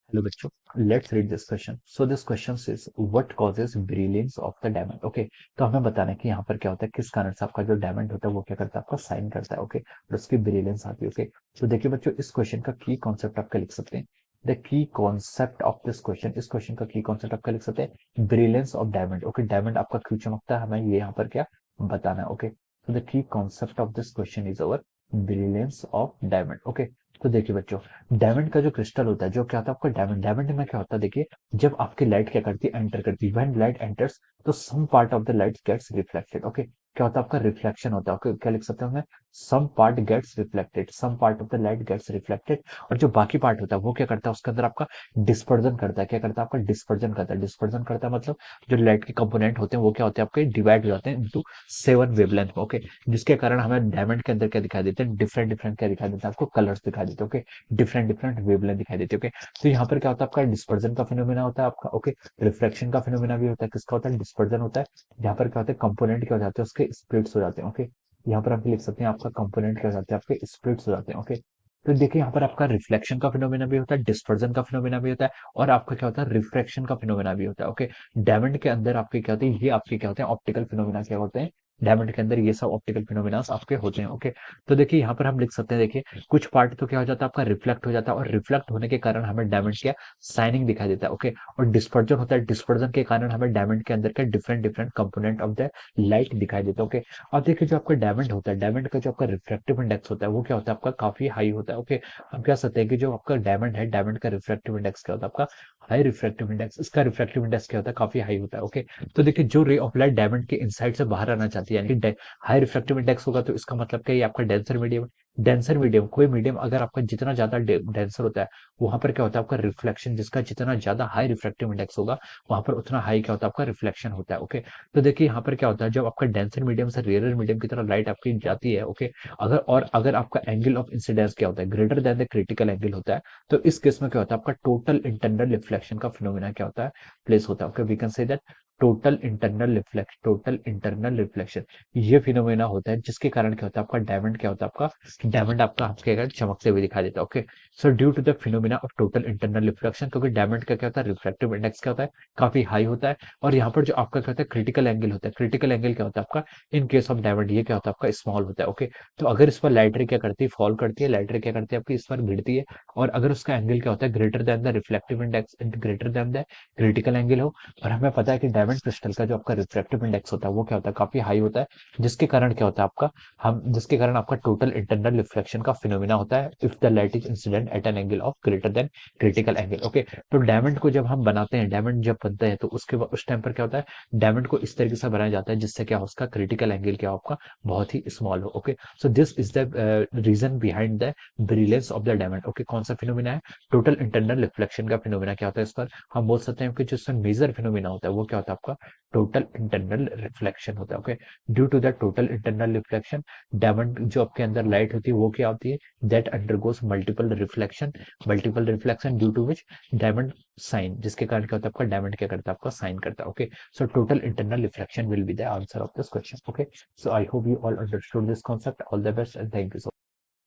Hello बच्चों, let's read this question. So this question is what causes brilliance of the diamond. Okay, तो हमें बताना है कि यहाँ पर क्या होता है, किस कारण से आपका जो डायमंड होता है वो क्या करता है, आपका साइन करता है. ओके, और उसकी ब्रिलियंस आती है. ओके, तो देखिए बच्चों, इस क्वेश्चन का की कॉन्सेप्ट आपका लिख सकते हैं. The key concept of this question, इस क्वेश्चन का की कॉन्सेप्ट आपका लिख सकते हैं, brilliance of diamond. Okay, diamond आपका क्यों चमकता है, हमें ये यहाँ पर क्या बताना है. ओके, तो the key concept of this question is our brilliance of diamond. Okay, तो देखिए बच्चों, डायमंड का जो क्रिस्टल होता है, जो क्या होता है आपका डायमंड, डायमंड में क्या होता है, देखिए जब आपकी लाइट क्या करती है, एंटर करती है, व्हेन लाइट एंटर्स तो some part of the light gets reflected. Okay, क्या होता है आपका रिफ्लेक्शन होता है. ओके, क्या लिख सकते हैं हमें, some part gets reflected, some part of the light gets reflected. और जो बाकी पार्ट होता है वो क्या करता है, उसके अंदर आपका डिस्पर्जन करता है. क्या करता है आपका डिस्पर्जन करता है. डिस्पर्जन करता है मतलब जो लाइट के कंपोनेंट होते हैं वो क्या होते हैं आपके डिवाइड हो जाते हैं इनटू 7 वेवलेंथ में. ओके, जिसके कारण हमें डायमंड के अंदर क्या दिखाई देते हैं, डिफरेंट डिफरेंट क्या दिखाई देते हैं आपको, कलर्स दिखाई देते हैं. ओके, डिफरेंट डिफरेंट वेवलेंथ दिखाई देती है. ओके, तो यहाँ पर क्या होता है आपका डिस्पर्जन का फिनोमेना होता है आपका. ओके, रिफ्लेक्शन का फिनोमेना भी होता है. किसका होता है, डिस्पर्जन होता है. यहाँ पर क्या होता है, कंपोनेंट क्या हो जाते हैं, उसके स्प्लिट्स हो जाते हैं. ओके, यहाँ पर आप लिख सकते हैं आपका कंपोनेंट क्या हो जाते हैं, आपके स्प्लिट्स हो जाते हैं. ओके, तो देखिए यहाँ पर आपका रिफ्लेक्शन का फिनोमेना भी होता है, डिस्पर्जन का फिनोमेना भी होता है, और आपका क्या होता है, रिफ्रैक्शन का फिनोमेना भी होता है. ओके, डायमंड के अंदर आपके क्या होते हैं, ये आपके क्या होते हैं, ऑप्टिकल फिनोमेना क्या होते हैं, डायमंड के अंदर ये सब ऑप्टिकल फिनोमेना आपके होते हैं. ओके, तो देखिए यहाँ पर हम लिख सकते हैं, देखिए कुछ पार्ट तो क्या हो जाता है आपका रिफ्लेक्ट हो जाता है, और रिफ्लेक्ट होने के कारण हमें डायमंड क्या साइनिंग दिखाई देता है. ओके, और डिस्पर्जन होता है, डिस्पर्जन के कारण हमें डायमंड के अंदर का different different component of the light दिखाई देता है. ओके, और देखिए जो आपका डायमंड होता है, डायमंड का जो आपका रिफ्रैक्टिव इंडेक्स होता है वो क्या होता है आपका काफी हाई होता है. ओके, हम कह सकते हैं कि जो आपका डायमंड है, डायमंड का रिफ्रैक्टिव इंडेक्स क्या होता है आपका हाई रिफ्रैक्टिव इंडेक्स, इसका रिफ्रैक्टिव इंडेक्स क्या होता है, काफी हाई होता है. ओके, तो देखिए जो रे ऑफ लाइट डायमंड के इनसाइड से बाहर आना चाहती है, यानी कि हाई रिफ्रैक्टिव इंडेक्स होगा, तो इसका मतलब क्या है, ये आपका डेंसर मीडियम. डेंसर मीडियम, कोई मीडियम अगर आपका जितना ज्यादा डेंसर होता है, वहां पर क्या होता है आपका रिफ्लेक्शन, जिसका जितना ज्यादा हाई रिफ्रैक्टिव इंडेक्स होगा वहां पर उतना हाई क्या होता है आपका रिफ्लेक्शन होता है. ओके, तो देखिए यहाँ पर क्या होता है, जब आपका डेंसर मीडियम से रेयर मीडियम की तरफ लाइट आपकी जाती है. ओके, अगर आपका एंगल ऑफ इंसिडेंस क्या होता है, greater than the critical angle होता है, तो इस केस में क्या होता है आपका टोटल इंटरनल रिफ्लेक्शन का फिनोमेना क्या होता है, प्लेस होता है. Okay, we can say that total internal reflection, ये फिनोमेना होता है, जिसके कारण क्या होता है आपका डायमंड क्या होता है आपका, डायमंड आपका आपके अगर चमकते हुए दिखाई देता है. Okay, so due to the phenomena of total internal reflection, क्योंकि डायमंड का क्या होता है, रिफ्रैक्टिव इंडेक्स क्या होता है, काफी हाई होता है. और यहाँ पर जो आपका क्या होता है, क्रिटिकल एंगल होता है, क्रिटिकल एंगल क्या होता है आपका, इन केस ऑफ डायमंड ये क्या होता है आपका स्मॉल होता है. ओके, तो अगर इस पर लाइट रे क्या करती है, फॉल करती है, लाइट रे क्या करती है आपकी इस पर गिरती है, और अगर उसका एंगल क्या होता है, greater than the reflective index, greater than the critical angle हो, और हमें पता है कि डायमंड क्रिस्टल का जो आपका रिफ्रैक्टिव इंडेक्स होता है वो क्या होता है, काफी हाई होता है, जिसके कारण आपका टोटल इंटरनल रिफ्लेक्शन का फिनोमिना होता है if the light is incident at an angle of greater than critical angle. Okay, तो डायमंड को जब हम बनाते हैं, डायमंड जब बनते हैं, तो उसके बाद उस टाइम पर क्या होता है, डायमंड को इस तरीके से बनाया जाता है जिससे क्या हो, उसका क्रिटिकल एंगल क्या हो आपका बहुत ही स्मॉल हो. Okay, so this is the reason behind the brilliance of the diamond. Okay, कौन सा फिनोमिना है, टोटल इंटरनल रिफ्लेक्शन का फिनोमिना क्या होता है, इस पर हम बोल सकते हैं कि जो इसमें मेजर फिनोमिना होता है वो क्या होता है आपका टोटल इंटरनल रिफ्लेक्शन होता है. Okay, due to the total internal reflection, diamond जो आपके अंदर लाइट होती है वो क्या होती है, that undergoes multiple reflection due to which diamond shine, जिसके कारण क्या होता है आपका डायमंड क्या करता है आपका साइन करता है. Okay, so total internal reflection will be the answer of this question. Okay, so I hope you all understood this concept. All the best and thank you so